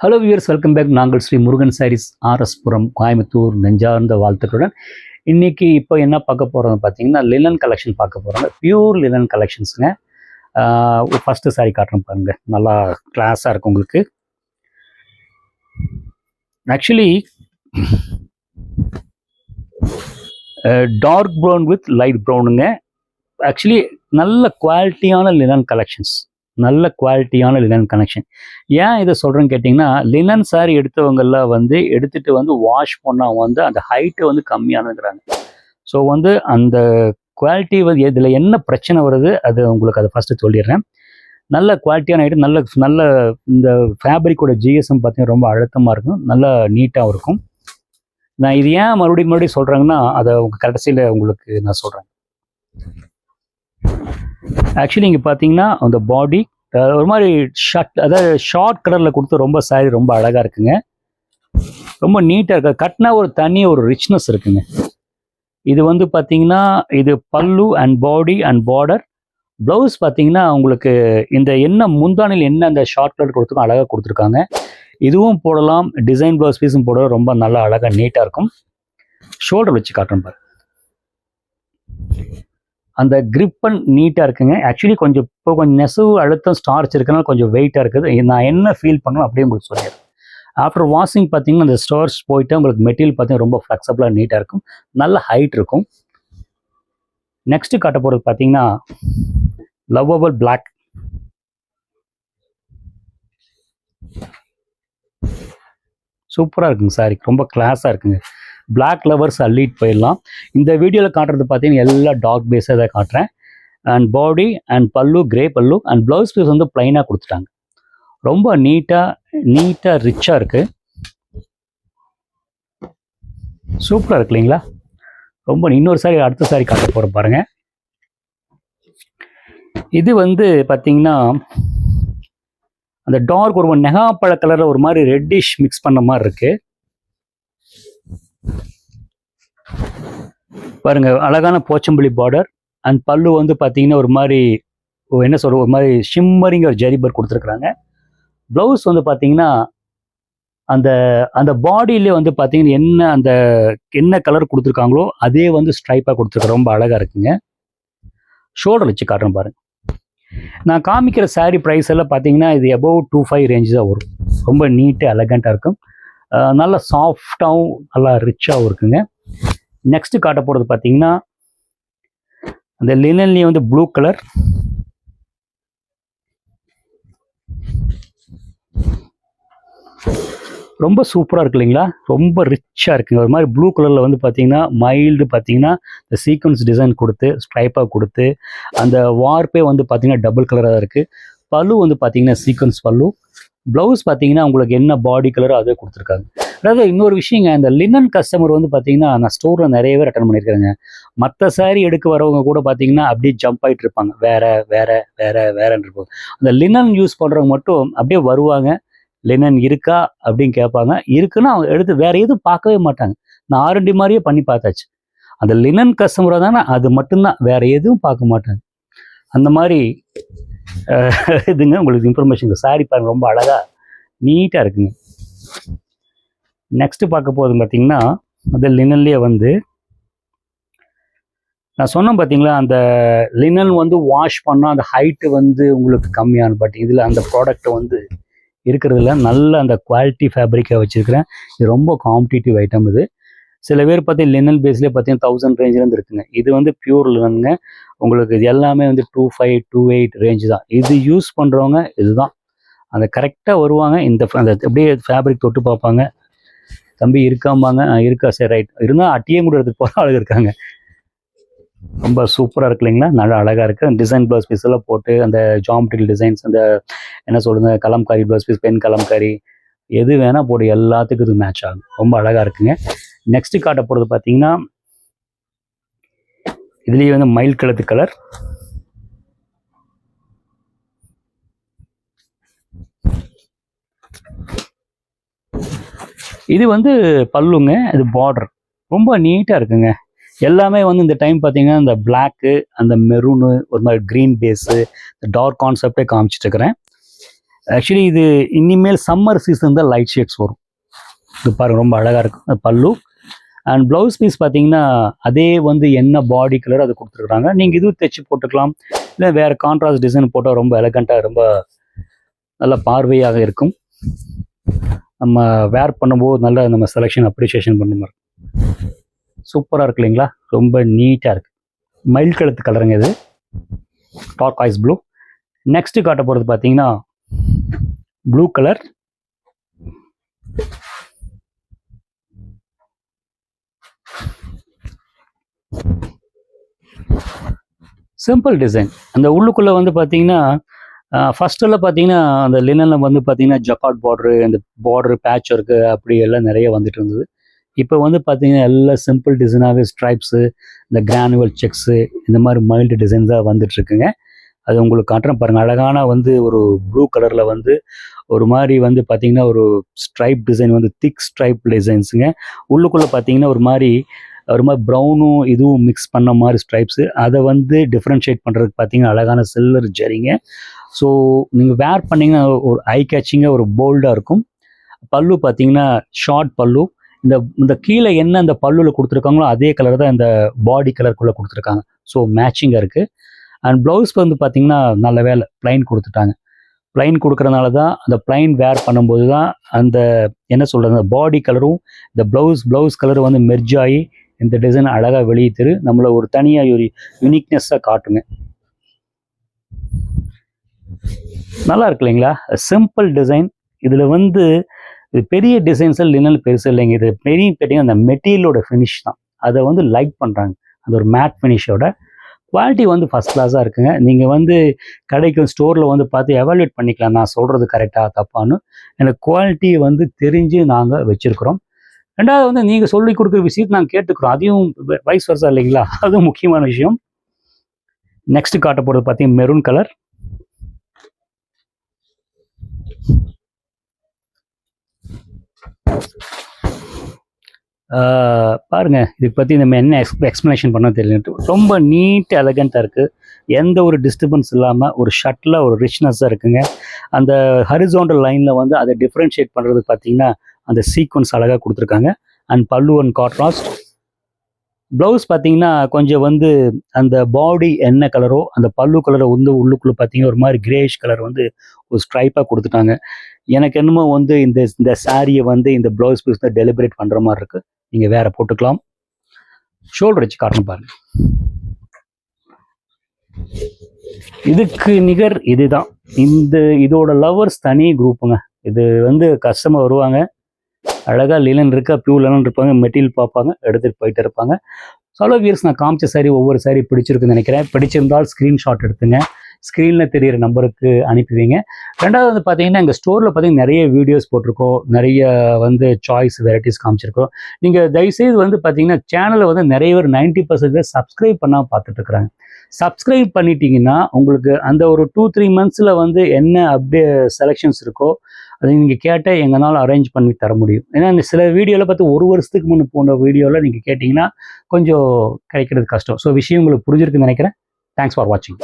Hello viewers, welcome back. நாங்கள் ஸ்ரீ முருகன் சாரீஸ், ஆர்எஸ்புரம், கோயம்புத்தூர் நெஞ்சார்ந்த வாழ்த்துக்களுடன் இன்னைக்கு இப்போ என்ன பார்க்க போகிறோம்னு பார்த்தீங்கன்னா லினன் கலெக்ஷன் பார்க்க போகிறோங்க. பியூர் லினன் கலெக்ஷன்ஸுங்க. ஃபஸ்ட்டு சாரீ காட்டுறேன் பாருங்க, நல்லா கிளாஸாக இருக்கும் உங்களுக்கு. Actually dark brown with light ப்ரௌனுங்க. ஆக்சுவலி நல்ல குவாலிட்டியான லினன் கலெக்ஷன்ஸ், நல்ல குவாலிட்டியான லினன் கலெக்ஷன். ஏன் இதை சொல்கிறேன்னு கேட்டிங்கன்னா, லினன் சாரி எடுத்தவங்கெல்லாம் எடுத்துகிட்டு வாஷ் பண்ணால் அந்த ஹைட்டு கம்மியானுங்கிறாங்க. ஸோ அந்த குவாலிட்டி இதில் என்ன பிரச்சனை வருது அது உங்களுக்கு அதை ஃபஸ்ட்டு சொல்லிடுறேன். நல்ல குவாலிட்டியான ஐட்டம், நல்ல நல்ல இந்த ஃபேப்ரிக்கோட ஜிஎஸ்எம் பார்த்தீங்கன்னா ரொம்ப அழுத்தமாக இருக்கும், நல்லா நீட்டாகவும் இருக்கும். நான் இது ஏன் மறுபடியும் சொல்கிறேங்கன்னா அதை கடைசியில் உங்களுக்கு நான் சொல்கிறேன். ஆக்சுவலி இங்கே பார்த்தீங்கன்னா அந்த பாடி ஒரு மாதிரி ஷார்ட் கலரில் கொடுத்து ரொம்ப சாரி ரொம்ப அழகாக இருக்குங்க, ரொம்ப நீட்டாக இருக்கு. கட்டினா ஒரு தனி ஒரு ரிச்னஸ் இருக்குங்க. இது பார்த்தீங்கன்னா இது பல்லு and body and border. Blouse பார்த்தீங்கன்னா உங்களுக்கு இந்த என்ன முந்தானில் என்ன அந்த ஷார்ட் கலர் கொடுத்துருக்கோம் அழகாக கொடுத்துருக்காங்க. இதுவும் போடலாம், டிசைன் ப்ளவுஸ் பீஸும் போட ரொம்ப நல்லா அழகாக நீட்டாக இருக்கும். ஷோல்டர் வச்சு காட்டுறேன் பாரு, அந்த கிரிப்பன் நீட்டாக இருக்குங்க. ஆக்சுவலி இப்போ கொஞ்சம் நெசவு அழுத்தம் ஸ்டார்ச் இருக்கனால கொஞ்சம் வெயிட்டாக இருக்குது. நான் என்ன ஃபீல் பண்ணணும் அப்படியே உங்களுக்கு சொல்லிடுறேன். ஆஃப்டர் வாஷிங் பார்த்தீங்கன்னா அந்த ஸ்டார்ச் போயிட்டு உங்களுக்கு மெட்டீரியல் பார்த்தீங்கன்னா ரொம்ப ஃப்ளெக்சபிளாக நீட்டாக இருக்கும், நல்ல ஹைட் இருக்கும். நெக்ஸ்ட்டு காட்ட போகிறது பார்த்தீங்கன்னா லவ்வபிள் பிளாக். சூப்பராக இருக்குங்க சாரி, ரொம்ப கிளாஸாக இருக்குங்க. பிளாக் லவர்ஸ் அள்ளிட்டு போயிடலாம். இந்த வீடியோவில் காட்டுறது பார்த்தீங்கன்னா எல்லா டார்க் பேஸாக தான் காட்டுறேன். அண்ட் பாடி அண்ட் பல்லு கிரே பல்லு அண்ட் ப்ளவுஸ் பீஸ் பிளைனாக கொடுத்துட்டாங்க. ரொம்ப நீட்டாக ரிச்சாக இருக்குது, சூப்பராக இருக்கு இல்லைங்களா? ரொம்ப இன்னொரு சாரி, அடுத்த சாரி காட்ட போகிற பாருங்கள். இது பார்த்தீங்கன்னா அந்த டார்க் ஒரு நெகாப்பழ கலரில் ஒரு மாதிரி ரெட்டிஷ் மிக்ஸ் பண்ண மாதிரி இருக்குது பாருங்க. அழகான போச்சம்பள்ளி பார்டர் அண்ட் பல்லு பார்த்தீங்கன்னா ஒரு மாதிரி என்ன சொல்ற ஒரு மாதிரி ஷிம்மரிங் ஒரு ஜரிபர் கொடுத்துருக்குறாங்க. ப்ளவுஸ் பார்த்தீங்கன்னா அந்த அந்த பாடியிலே பார்த்தீங்கன்னா என்ன கலர் கொடுத்துருக்காங்களோ அதே ஸ்ட்ரைப்பாக கொடுத்துருக்க ரொம்ப அழகாக இருக்குங்க. ஷோல்டர் வச்சு காட்டுறேன் பாருங்க. நான் காமிக்கிற சாரீ ப்ரைஸ் எல்லாம் பார்த்தீங்கன்னா இது அபவ் 25 ரேஞ்சு தான் வரும். ரொம்ப நீட்டாக எலகண்ட்டாக இருக்கும், நல்லா சாஃப்டாகவும் நல்லா ரிச்சாகவும் இருக்குங்க. நெக்ஸ்ட் காட்ட போகிறது பார்த்தீங்கன்னா அந்த லினன்லேயே ப்ளூ கலர். ரொம்ப சூப்பராக இருக்கு இல்லைங்களா? ரொம்ப ரிச்சாக இருக்குங்க. ஒரு மாதிரி ப்ளூ கலரில் பார்த்தீங்கன்னா மைல்டு பார்த்தீங்கன்னா இந்த சீக்வன்ஸ் டிசைன் கொடுத்து ஸ்ட்ரைப்பாக கொடுத்து அந்த வார்ப்பே பார்த்தீங்கன்னா டபுள் கலராக தான் இருக்குது. பல்லு பார்த்தீங்கன்னா சீக்வன்ஸ் பல்லு. ப்ளவுஸ் பார்த்தீங்கன்னா உங்களுக்கு என்ன பாடி கலரோ அதே கொடுத்துருக்காங்க. அதாவது இன்னொரு விஷயங்க, இந்த லினன் கஸ்டமர் பார்த்தீங்கன்னா நான் ஸ்டோரில் நிறைய பேர் அட்டன் பண்ணியிருக்கிறேங்க. மற்ற சாரீ எடுக்க வரவங்க கூட பார்த்தீங்கன்னா அப்படியே ஜம்ப் ஆகிட்டு இருப்பாங்க, வேறன்னு இருப்பாங்க. அந்த லினன் யூஸ் பண்ணுறவங்க மட்டும் அப்படியே வருவாங்க, லினன் இருக்கா அப்படின்னு கேட்பாங்க. இருக்குன்னா அவங்க எடுத்து வேற எதுவும் பார்க்கவே மாட்டாங்க. நான் ஆர்என்டி மாதிரியே பண்ணி பார்த்தாச்சு. அந்த லினன் கஸ்டமராக தானே அது மட்டும்தான், வேற எதுவும் பார்க்க மாட்டாங்க. அந்த மாதிரி இதுங்க உங்களுக்கு இன்ஃபர்மேஷன். சாரி பாருங்க, ரொம்ப அழகாக நீட்டாக இருக்குங்க. நெக்ஸ்ட் பார்க்க போகுது பார்த்தீங்கன்னா அது லினன்லேயே நான் சொன்னேன் பார்த்தீங்களா, அந்த லினன் வாஷ் பண்ணால் அந்த ஹைட்டு உங்களுக்கு கம்மியான. பட் இதில் அந்த ப்ராடக்ட் இருக்கிறதுல நல்ல அந்த குவாலிட்டி ஃபேப்ரிக்காக வச்சுருக்கிறேன். இது ரொம்ப காம்படிட்டிவ் ஐட்டம். இது சில பேர் பார்த்தீங்கன்னா லினன் பேஸ்லேயே பார்த்தீங்கன்னா 1000 ரேஞ்சிலேருந்து இருக்குங்க. இது பியூர் லினனுங்க. உங்களுக்கு இது எல்லாமே 25, 28 ரேஞ்சு தான். இது யூஸ் பண்ணுறவங்க இதுதான் அந்த கரெக்டாக வருவாங்க. அந்த அப்படியே ஃபேப்ரிக் தொட்டு பார்ப்பாங்க, தம்பி இருக்காம்பாங்க, இருக்கா சரி ரைட், இருந்தால் அட்டியே கூட எடுத்துகிட்டு போகிற ஆளுங்க இருக்காங்க. ரொம்ப சூப்பராக இருக்கு இல்லைங்களா? நல்லா அழகாக இருக்குது. டிசைன் ப்ளவுஸ் பீஸ் எல்லாம் போட்டு அந்த ஜாமெட்ரிக்கல் டிசைன்ஸ், அந்த என்ன சொல்லுங்க Kalamkari blouse piece, pen Kalamkari எது வேணால் போடு, எல்லாத்துக்கும் இது மேட்ச் ஆகும். ரொம்ப அழகாக இருக்குங்க. நெக்ஸ்ட்டு காட்ட போகிறது பார்த்தீங்கன்னா இதுலேயே மயில் கழுத்து கலர். இது பல்லுங்க, இது பார்டர் ரொம்ப நீட்டாக இருக்குங்க. எல்லாமே வந்து இந்த டைம் பார்த்தீங்கன்னா இந்த பிளாக்கு, அந்த மெரூனு, ஒரு மாதிரி க்ரீன் பேஸு, டார்க் கான்செப்டே காமிச்சிட்டு இருக்கிறேன். ஆக்சுவலி இது இனிமேல் சம்மர் சீசன் தான் லைட் ஷேட்ஸ் வரும். இது பாருங்கள் ரொம்ப அழகாக இருக்கும் பல்லு. அண்ட் ப்ளவுஸ் பீஸ் பார்த்தீங்கன்னா அதே வந்து என்ன பாடி கலர் அது கொடுத்துருக்குறாங்க. நீங்கள் இதுவும் தைச்சி போட்டுக்கலாம், இல்லை வேறு கான்ட்ராஸ்ட் டிசைன் போட்டால் ரொம்ப எலகண்ட்டாக ரொம்ப நல்ல பார்வையாக இருக்கும். நம்ம வேர் பண்ணும்போது நல்ல நம்ம செலெக்ஷன் அப்ரிஷியேஷன் பண்ண மாதிரி சூப்பராக இருக்கு இல்லைங்களா? ரொம்ப நீட்டாக இருக்குது. மயில் கழுத்து கலருங்க இது, டார்க் ஐஸ் ப்ளூ. நெக்ஸ்ட்டு காட்ட போகிறது பார்த்தீங்கன்னா ப்ளூ கலர். Simple design. அந்த உள்ளுக்குள்ளே வந்து பார்த்தீங்கன்னா ஃபஸ்ட்டெல்லாம் பார்த்தீங்கன்னா அந்த லினனில் வந்து பார்த்தீங்கன்னா ஜக்கார்ட் பார்டரு, அந்த பார்டரு பேட்ச் ஒர்க்கு அப்படி எல்லாம் நிறைய வந்துட்டு இருந்தது. இப்போ வந்து பார்த்தீங்கன்னா எல்லாம் சிம்பிள் டிசைனாகவே ஸ்ட்ரைப்ஸு, இந்த கிரானுவல் செக்ஸு, இந்த மாதிரி மைல்டு டிசைன் தான் வந்துட்டுருக்குங்க. அது உங்களுக்கு காட்டுறேன் பாருங்கள். அழகான வந்து ஒரு ப்ளூ கலரில் வந்து ஒரு மாதிரி வந்து பார்த்தீங்கன்னா ஒரு ஸ்ட்ரைப் டிசைன் வந்து திக் ஸ்ட்ரைப் டிசைன்ஸுங்க. உள்ளுக்குள்ளே பார்த்தீங்கன்னா ஒரு மாதிரி ப்ரௌனும் இதுவும் மிக்ஸ் பண்ண மாதிரி ஸ்ட்ரைப்ஸு. அதை வந்து டிஃப்ரென்ஷியேட் பண்ணுறதுக்கு பார்த்தீங்கன்னா அழகான சில்வர் ஜரிங்க. ஸோ நீங்கள் வேர் பண்ணிங்கன்னா ஒரு ஐ கேச்சிங்காக ஒரு போல்டாக இருக்கும். பல்லு பார்த்தீங்கன்னா ஷார்ட் பல்லு. இந்த கீழே என்ன இந்த பல்லுவில் கொடுத்துருக்காங்களோ அதே கலர் தான் இந்த பாடி கலருக்குள்ளே கொடுத்துருக்காங்க. ஸோ மேட்சிங்காக இருக்குது. அண்ட் ப்ளவுஸ் வந்து பார்த்தீங்கன்னா நல்ல வேலை ப்ளைன் கொடுத்துட்டாங்க. ப்ளைன் கொடுக்குறதுனால தான் அந்த ப்ளைன் வேர் பண்ணும்போது தான் அந்த என்ன சொல்கிறது, அந்த பாடி கலரும் இந்த ப்ளவுஸ் கலரும் வந்து மெர்ஜ் ஆகி இந்த டிசைன் அழகாக வெளியே தரு நம்மளை ஒரு தனியாக ஒரு யூனிக்னஸ்ஸாக காட்டுங்க. நல்லா இருக்கு இல்லைங்களா? Simple design. இதில் வந்து இது பெரிய டிசைன்ஸில் லினல் பெருசு இல்லைங்க. இது பெரிய கேட்டிங்கன்னா அந்த மெட்டீரியலோட ஃபினிஷ் தான் அதை வந்து லைக் பண்ணுறாங்க. அது ஒரு மேட் ஃபினிஷோட குவாலிட்டி வந்து ஃபஸ்ட் கிளாஸாக இருக்குங்க. நீங்கள் வந்து கடைக்கு ஸ்டோரில் வந்து பார்த்து எவாலுவேட் பண்ணிக்கலாம், நான் சொல்கிறது கரெக்டாக தப்பான்னு. எனக்கு குவாலிட்டி வந்து தெரிஞ்சு நாங்கள் வச்சுருக்குறோம். ரெண்டாவது வந்து நீங்கள் சொல்லி கொடுக்குற விஷயத்தை நாங்கள் கேட்டுக்கிறோம், அதையும் வைஸ் வர்ஸா இல்லைங்களா? அதுவும் முக்கியமான விஷயம். நெக்ஸ்ட்டு காட்ட போகிறது பார்த்தீங்கன்னா மெரூன் கலர். பாருங்கள், இதுக்கு பற்றி நம்ம என்ன எக்ஸ்ப்ளனேஷன் பண்ண தெரியல. ரொம்ப நீட் எலகண்ட்டாக இருக்குது. எந்த ஒரு டிஸ்டர்பன்ஸ் இல்லாமல் ஒரு ஷர்ட்டில் ஒரு ரிச்னஸ்ஸாக இருக்குங்க. அந்த ஹரிசாண்டல் லைனில் வந்து அதை டிஃப்ரென்ஷியேட் பண்ணுறதுக்கு பார்த்தீங்கன்னா அந்த சீக்வன்ஸ் அழகாக கொடுத்துருக்காங்க. அண்ட் பல்லு அண்ட் கான்ட்ராஸ்ட். ப்ளவுஸ் பார்த்தீங்கன்னா கொஞ்சம் வந்து அந்த பாடி என்ன கலரோ அந்த பல்லு கலரை வந்து உள்ளுக்குள்ளே பார்த்தீங்கன்னா ஒரு மாதிரி கிரேஷ் கலர் வந்து ஒரு ஸ்ட்ரைப்பாக கொடுத்துட்டாங்க. எனக்கு என்னமோ வந்து இந்த சாரியை வந்து இந்த ப்ளவுஸ் பீஸ் தான் டெலிபரேட் பண்ணுற மாதிரி இருக்குது. நீங்கள் வேறு போட்டுக்கலாம். ஷோல்டர் வச்சு காட்டணும் பாருங்கள். இதுக்கு நிகர் இதுதான். இதோட லவர்ஸ் தனி குரூப்புங்க. இது வந்து கஸ்டமர் வருவாங்க, அழகாக லினன் இருக்கா, பியூர் லினன் இருப்பாங்க, மெட்டீரியல் பார்ப்பாங்க, எடுத்துகிட்டு போயிட்டு இருப்பாங்க. சோலோ வியர்ஸ் நான் காமிச்ச சாரி ஒவ்வொரு சாரி பிடிச்சிருக்குன்னு நினைக்கிறேன். பிடிச்சிருந்தால் ஸ்க்ரீன்ஷாட் எடுத்துங்க, ஸ்க்ரீனில் தெரிகிற நம்பருக்கு அனுப்புவீங்க. ரெண்டாவது வந்து பார்த்தீங்கன்னா எங்கள் ஸ்டோரில் பார்த்தீங்கன்னா நிறைய வீடியோஸ் போட்டிருக்கோம், நிறைய வந்து சாய்ஸ் வெரைட்டிஸ் காமிச்சிருக்கோம். நீங்கள் தயவுசெய்து வந்து பார்த்தீங்கன்னா சேனலை வந்து நிறைய பேர் 90% சப்ஸ்கிரைப் பண்ணால் பார்த்துட்ருக்குறாங்க. சப்ஸ்கிரைப் பண்ணிட்டீங்கன்னா உங்களுக்கு அந்த ஒரு 2-3 மந்த்ஸில் வந்து என்ன செலெக்ஷன்ஸ் இருக்கோ அதை நீங்கள் கேட்டால் எங்களால் அரேஞ்ச் பண்ணி தர முடியும். ஏன்னா இந்த சில வீடியோவில் பார்த்து ஒரு வருஷத்துக்கு முன்னே போன வீடியோவில் நீங்கள் கேட்டிங்கன்னா கொஞ்சம் கிடைக்கிறது கஷ்டம். ஸோ விஷயம் உங்களுக்கு புரிஞ்சிருக்குன்னு நினைக்கிறேன். தேங்க்ஸ் ஃபார் வாட்சிங்.